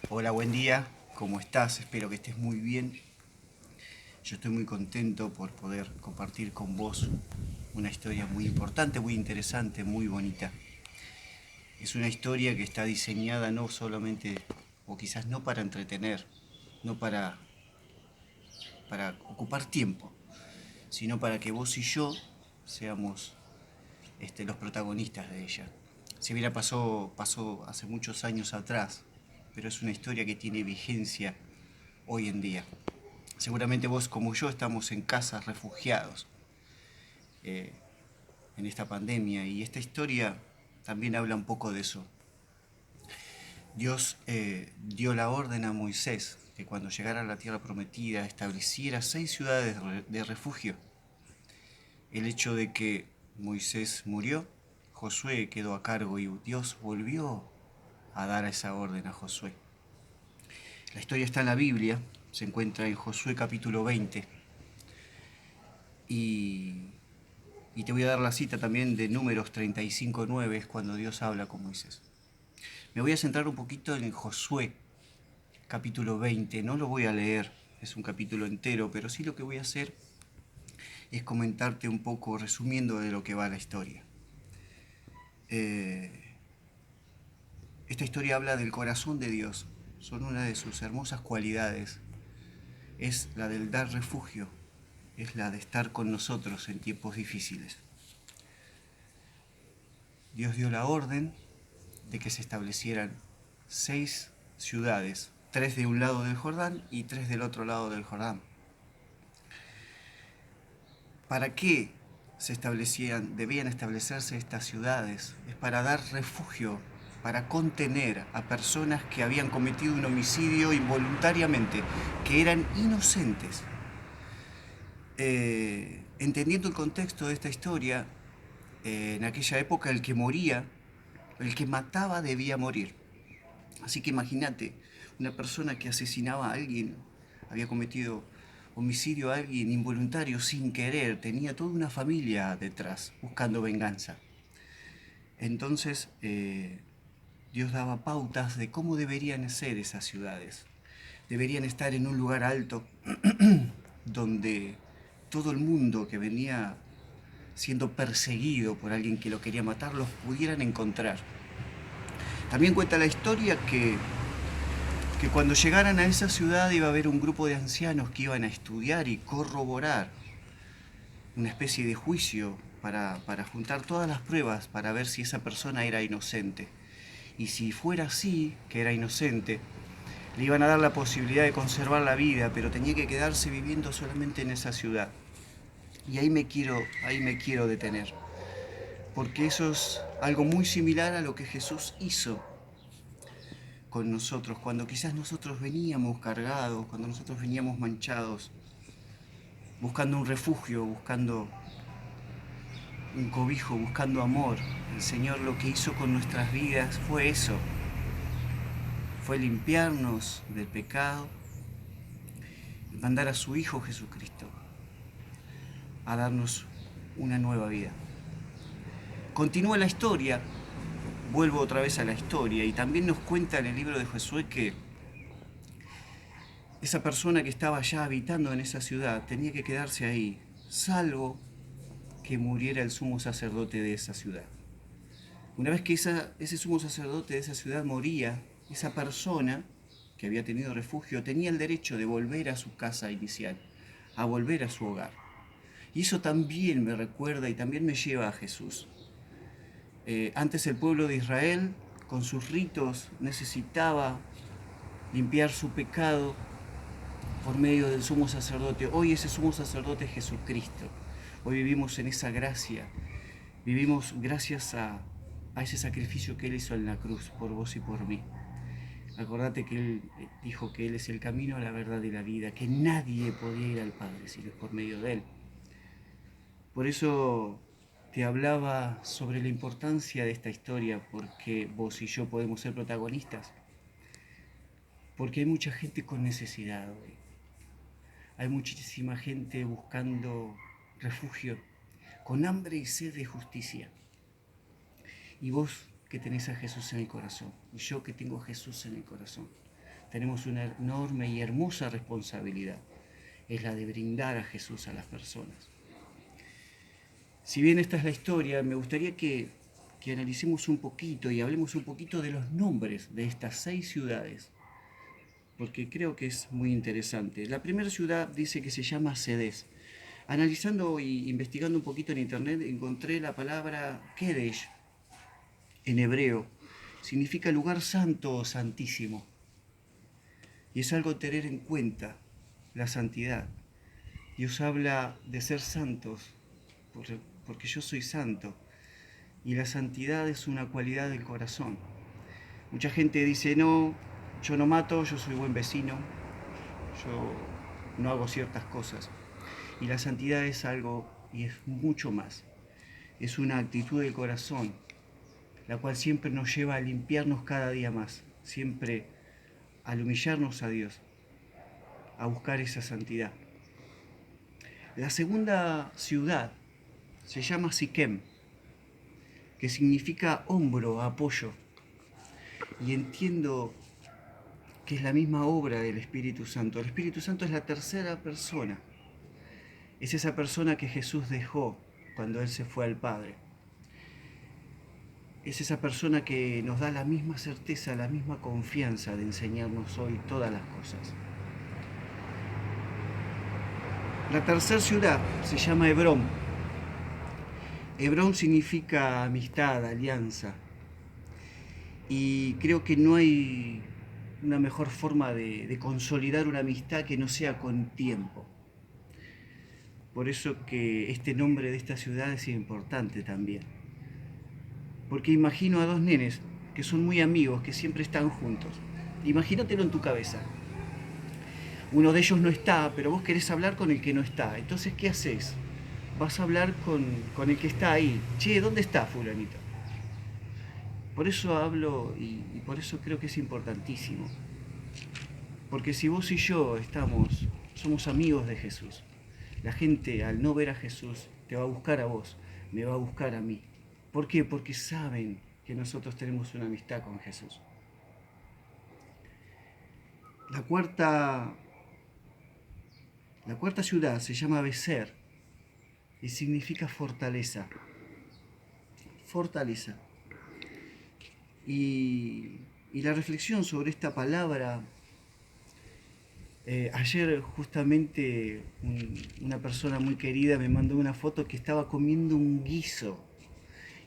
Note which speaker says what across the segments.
Speaker 1: Hola, buen día, ¿cómo estás? Espero que estés muy bien. Yo estoy muy contento por poder compartir con vos una historia muy importante, muy interesante, muy bonita. Es una historia que está diseñada no solamente, o quizás no para entretener, no para ocupar tiempo, sino para que vos y yo seamos los protagonistas de ella. Si bien pasó hace muchos años atrás, pero es una historia que tiene vigencia hoy en día. Seguramente vos como yo estamos en casas refugiados eh, en esta pandemia y esta historia también habla un poco de eso. Dios dio la orden a Moisés que cuando llegara a la tierra prometida estableciera 6 ciudades de refugio. El hecho de que Moisés murió, Josué quedó a cargo y Dios volvió a dar esa orden a Josué. La historia está en la Biblia, se encuentra en Josué capítulo 20 y Y te voy a dar la cita también de Números 35:9, es cuando Dios habla con Moisés. Me voy a centrar un poquito en Josué, capítulo 20. No lo voy a leer, es un capítulo entero, pero sí lo que voy a hacer es comentarte un poco, resumiendo de lo que va la historia. Eh, esta historia habla del corazón de Dios. Son una de sus hermosas cualidades. Es la del dar refugio, es la de estar con nosotros en tiempos difíciles. Dios dio la orden de que se establecieran 6 ciudades, 3 de un lado del Jordán y 3 del otro lado del Jordán. ¿Para qué debían establecerse estas ciudades? Es para dar refugio, para contener a personas que habían cometido un homicidio involuntariamente, que eran inocentes. Entendiendo el contexto de esta historia, en aquella época el que moría, el que mataba debía morir. Así que imagínate, una persona que asesinaba a alguien, había cometido homicidio a alguien involuntario, sin querer, tenía toda una familia detrás, buscando venganza. Entonces, Dios daba pautas de cómo deberían ser esas ciudades. Deberían estar en un lugar alto, donde todo el mundo que venía siendo perseguido por alguien que lo quería matar, los pudieran encontrar. También cuenta la historia que cuando llegaran a esa ciudad iba a haber un grupo de ancianos que iban a estudiar y corroborar una especie de juicio para juntar todas las pruebas para ver si esa persona era inocente. Y si fuera así, que era inocente, le iban a dar la posibilidad de conservar la vida, pero tenía que quedarse viviendo solamente en esa ciudad. Y ahí me quiero detener, porque eso es algo muy similar a lo que Jesús hizo con nosotros, cuando quizás nosotros veníamos cargados, cuando nosotros veníamos manchados, buscando un refugio, buscando un cobijo, buscando amor. El Señor lo que hizo con nuestras vidas fue eso, fue limpiarnos del pecado y mandar a su Hijo Jesucristo a darnos una nueva vida. Continúa la historia, vuelvo otra vez a la historia, y también nos cuenta en el libro de Josué que esa persona que estaba ya habitando en esa ciudad tenía que quedarse ahí, salvo que muriera el sumo sacerdote de esa ciudad. Una vez que ese sumo sacerdote de esa ciudad moría, esa persona que había tenido refugio tenía el derecho de volver a su casa inicial, a volver a su hogar. Y eso también me recuerda y también me lleva a Jesús. Antes el pueblo de Israel, con sus ritos, necesitaba limpiar su pecado por medio del sumo sacerdote. Hoy ese sumo sacerdote es Jesucristo. Hoy vivimos en esa gracia. Vivimos gracias a ese sacrificio que Él hizo en la cruz por vos y por mí. Acordate que Él dijo que Él es el camino, la verdad y la vida, que nadie podía ir al Padre si no es por medio de Él. Por eso te hablaba sobre la importancia de esta historia, porque vos y yo podemos ser protagonistas. Porque hay mucha gente con necesidad hoy. Hay muchísima gente buscando refugio, con hambre y sed de justicia. Y vos que tenés a Jesús en el corazón, y yo que tengo a Jesús en el corazón, tenemos una enorme y hermosa responsabilidad. Es la de brindar a Jesús a las personas. Si bien esta es la historia, me gustaría que analicemos un poquito y hablemos un poquito de los nombres de estas 6 ciudades, porque creo que es muy interesante. La primera ciudad dice que se llama Sedés. Analizando y investigando un poquito en internet, encontré la palabra Kedesh en hebreo. Significa lugar santo o santísimo. Y es algo a tener en cuenta, la santidad. Dios habla de ser santos, porque yo soy santo. Y la santidad es una cualidad del corazón. Mucha gente dice, no, yo no mato, yo soy buen vecino, yo no hago ciertas cosas. Y la santidad es algo, y es mucho más. Es una actitud del corazón, la cual siempre nos lleva a limpiarnos cada día más, siempre al humillarnos a Dios, a buscar esa santidad. La segunda ciudad se llama Siquem, que significa hombro, apoyo. Y entiendo que es la misma obra del Espíritu Santo. El Espíritu Santo es la tercera persona. Es esa persona que Jesús dejó cuando Él se fue al Padre. Es esa persona que nos da la misma certeza, la misma confianza de enseñarnos hoy todas las cosas. La tercera ciudad se llama Hebrón. Hebrón significa amistad, alianza. Y creo que no hay una mejor forma de consolidar una amistad que no sea con tiempo. Por eso que este nombre de esta ciudad es importante también. Porque imagino a 2 nenes que son muy amigos, que siempre están juntos. Imagínatelo en tu cabeza. Uno de ellos no está, pero vos querés hablar con el que no está. Entonces, ¿qué haces? Vas a hablar con el que está ahí. Che, ¿dónde está fulanito? Por eso hablo y por eso creo que es importantísimo. Porque si vos y yo somos amigos de Jesús, la gente al no ver a Jesús te va a buscar a vos, me va a buscar a mí. ¿Por qué? Porque saben que nosotros tenemos una amistad con Jesús. La cuarta ciudad se llama Becer y significa fortaleza. Fortaleza. Y la reflexión sobre esta palabra, ayer justamente una persona muy querida me mandó una foto que estaba comiendo un guiso.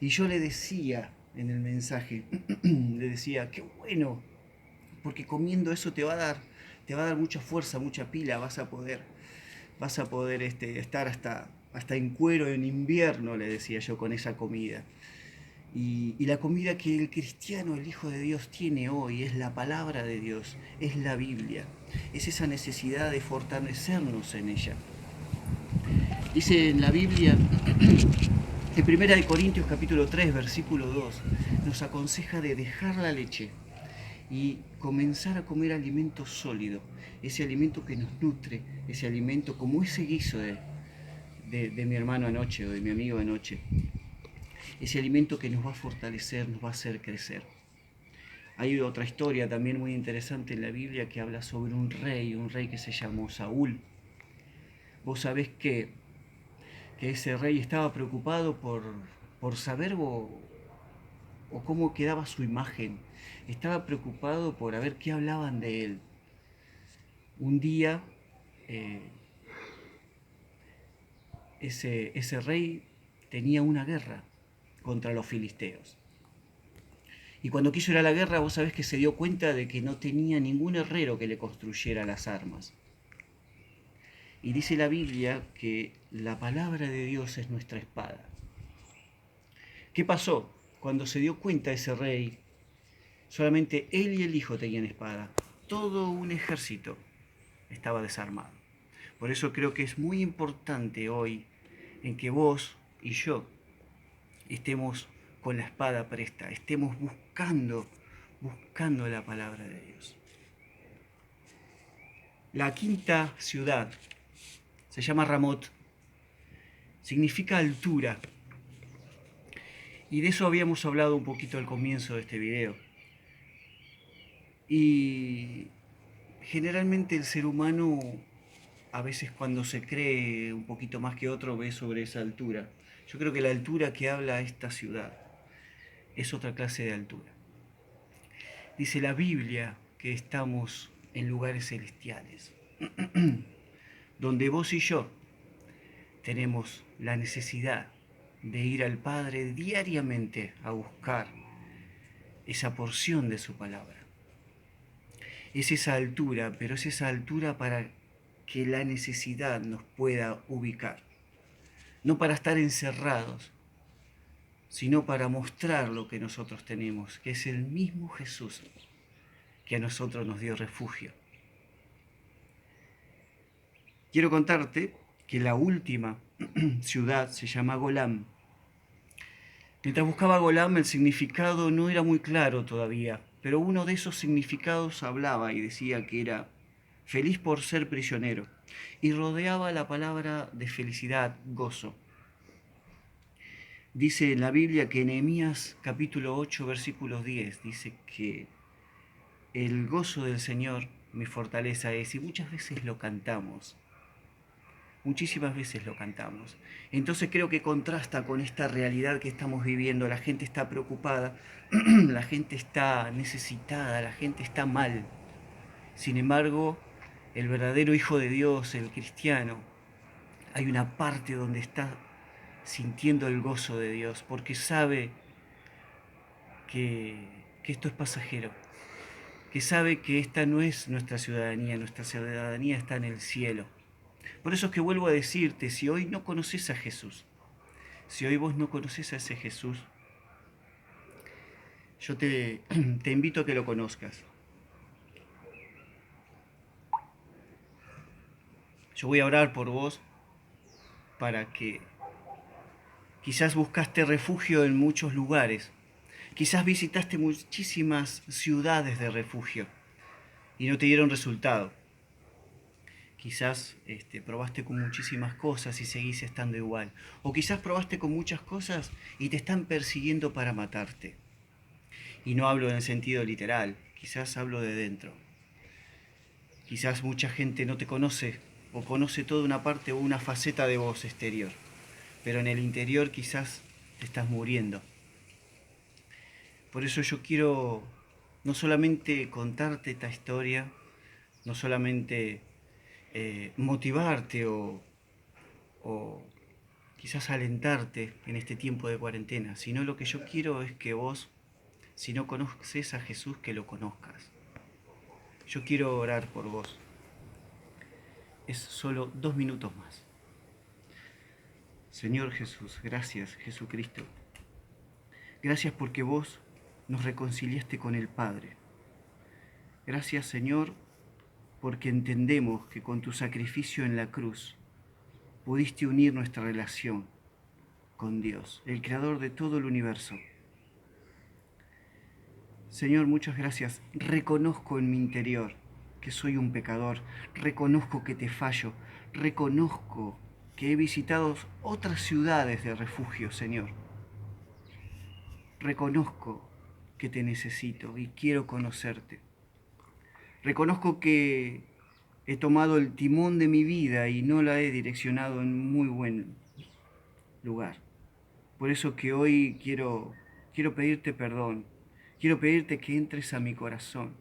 Speaker 1: Y yo le decía en el mensaje, le decía, qué bueno, porque comiendo eso te va a dar mucha fuerza, mucha pila, vas a poder estar hasta en cuero en invierno, le decía yo, con esa comida. Y la comida que el cristiano, el Hijo de Dios, tiene hoy es la palabra de Dios, es la Biblia, es esa necesidad de fortalecernos en ella. Dice en la Biblia, en 1 Corintios capítulo 3, versículo 2, nos aconseja de dejar la leche y comenzar a comer alimento sólido, ese alimento que nos nutre, ese alimento como ese guiso de mi hermano anoche o de mi amigo anoche, ese alimento que nos va a fortalecer, nos va a hacer crecer. Hay otra historia también muy interesante en la Biblia que habla sobre un rey que se llamó Saúl. Vos sabés que ese rey estaba preocupado por saber o cómo quedaba su imagen. Estaba preocupado por ver qué hablaban de él. Un día, ese rey tenía una guerra contra los filisteos. Y cuando quiso ir a la guerra, vos sabés que se dio cuenta de que no tenía ningún herrero que le construyera las armas. Y dice la Biblia que la palabra de Dios es nuestra espada. ¿Qué pasó? Cuando se dio cuenta ese rey, solamente él y el hijo tenían espada. Todo un ejército estaba desarmado. Por eso creo que es muy importante hoy en que vos y yo estemos con la espada presta, estemos buscando la palabra de Dios. La quinta ciudad se llama Ramot, significa altura. Y de eso habíamos hablado un poquito al comienzo de este video. Y generalmente el ser humano, a veces cuando se cree un poquito más que otro, ve sobre esa altura. Yo creo que la altura que habla esta ciudad es otra clase de altura. Dice la Biblia que estamos en lugares celestiales, donde vos y yo tenemos la necesidad de ir al Padre diariamente a buscar esa porción de su palabra. Es esa altura, pero es esa altura para que la necesidad nos pueda ubicar. No para estar encerrados, sino para mostrar lo que nosotros tenemos, que es el mismo Jesús que a nosotros nos dio refugio. Quiero contarte que la última ciudad se llama Golam. Mientras buscaba Golam, el significado no era muy claro todavía, pero uno de esos significados hablaba y decía que era feliz por ser prisionero, y rodeaba la palabra de felicidad, gozo. Dice en la Biblia que en Nehemías capítulo 8, versículos 10, dice que el gozo del Señor mi fortaleza es, y muchas veces lo cantamos. Muchísimas veces lo cantamos. Entonces creo que contrasta con esta realidad que estamos viviendo. La gente está preocupada, la gente está necesitada, la gente está mal. Sin embargo, el verdadero Hijo de Dios, el cristiano, hay una parte donde está sintiendo el gozo de Dios, porque sabe que esto es pasajero, que sabe que esta no es nuestra ciudadanía está en el cielo. Por eso es que vuelvo a decirte, si hoy no conoces a Jesús, si hoy vos no conoces a ese Jesús, yo te invito a que lo conozcas. Yo voy a orar por vos para que quizás buscaste refugio en muchos lugares, quizás visitaste muchísimas ciudades de refugio y no te dieron resultado. Quizás probaste con muchísimas cosas y seguís estando igual. O quizás probaste con muchas cosas y te están persiguiendo para matarte. Y no hablo en el sentido literal, quizás hablo de dentro. Quizás mucha gente no te conoce o conoce toda una parte o una faceta de vos exterior. Pero en el interior quizás te estás muriendo. Por eso yo quiero no solamente contarte esta historia, no solamente motivarte o quizás alentarte en este tiempo de cuarentena, sino lo que yo quiero es que vos, si no conoces a Jesús, que lo conozcas. Yo quiero orar por vos. Es solo 2 minutos más. Señor Jesús, gracias Jesucristo. Gracias porque vos nos reconciliaste con el Padre. Gracias Señor porque entendemos que con tu sacrificio en la cruz pudiste unir nuestra relación con Dios, el creador de todo el universo. Señor, muchas gracias. Reconozco en mi interior que soy un pecador, reconozco que te fallo, reconozco que he visitado otras ciudades de refugio, Señor. Reconozco que te necesito y quiero conocerte. Reconozco que he tomado el timón de mi vida y no la he direccionado en muy buen lugar. Por eso que hoy quiero pedirte perdón. Quiero pedirte que entres a mi corazón.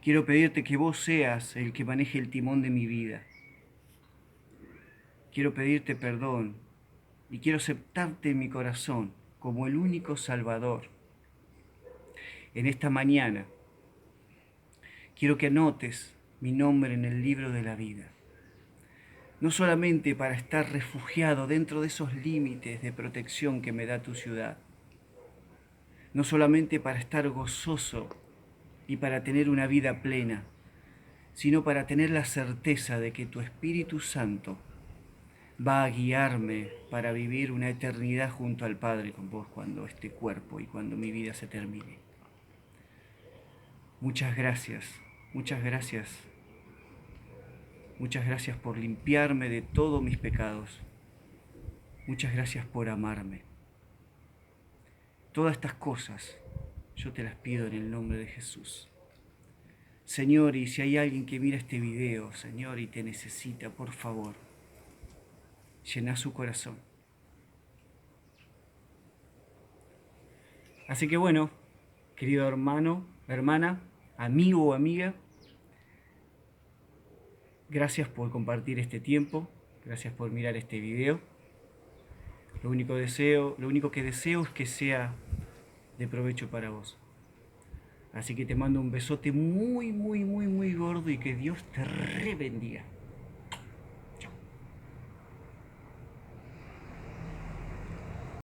Speaker 1: Quiero pedirte que vos seas el que maneje el timón de mi vida. Quiero pedirte perdón y quiero aceptarte en mi corazón como el único Salvador. En esta mañana quiero que anotes mi nombre en el libro de la vida. No solamente para estar refugiado dentro de esos límites de protección que me da tu ciudad. No solamente para estar gozoso y para tener una vida plena, sino para tener la certeza de que tu Espíritu Santo va a guiarme para vivir una eternidad junto al Padre con vos cuando este cuerpo y cuando mi vida se termine. Muchas gracias, muchas gracias. Muchas gracias por limpiarme de todos mis pecados. Muchas gracias por amarme. Todas estas cosas yo te las pido en el nombre de Jesús. Señor, y si hay alguien que mira este video, Señor, y te necesita, por favor, llena su corazón. Así que bueno, querido hermano, hermana, amigo o amiga, gracias por compartir este tiempo, gracias por mirar este video. Lo único que deseo es que sea de provecho para vos. Así que te mando un besote muy, muy, muy, muy gordo y que Dios te re bendiga.